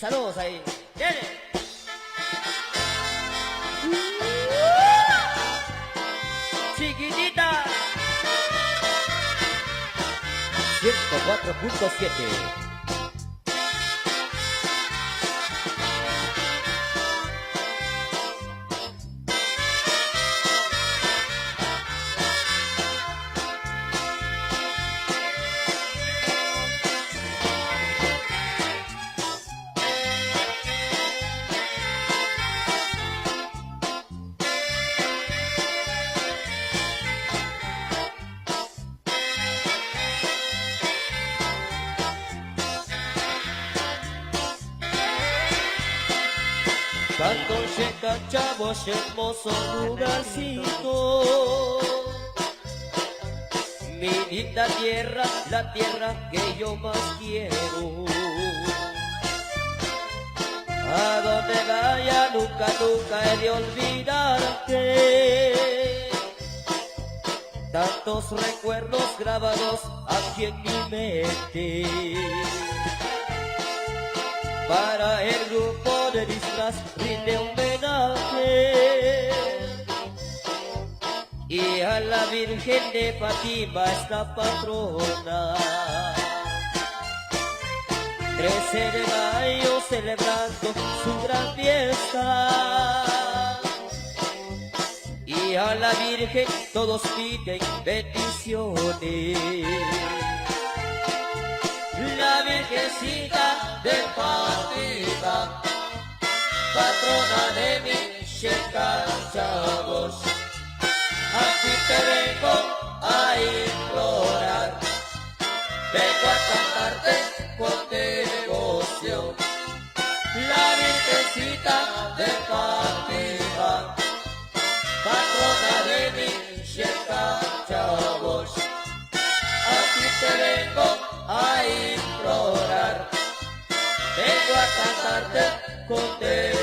Saludos ahí. ¡Viene! Chiquitita. 104.7. Cantoche, Cachabos, hermoso lugarcito. Mi linda tierra, la tierra que yo más quiero. A donde vaya nunca, nunca he de olvidarte. Tantos recuerdos grabados aquí en mi mente. Para el grupo de disfraz rinde homenaje. Y a la Virgen de Fátima, esta patrona. 13 de mayo celebrando su gran fiesta. Y a la Virgen todos piden bendiciones. La Virgencita de Fátima, patrona de mis Cachabos, aquí te vengo a implorar, vengo a cantarte con devoción. La Virgencita de Fátima, patrona de mis Cachabos, aquí te vengo a implorar, vengo a cantarte con devoción.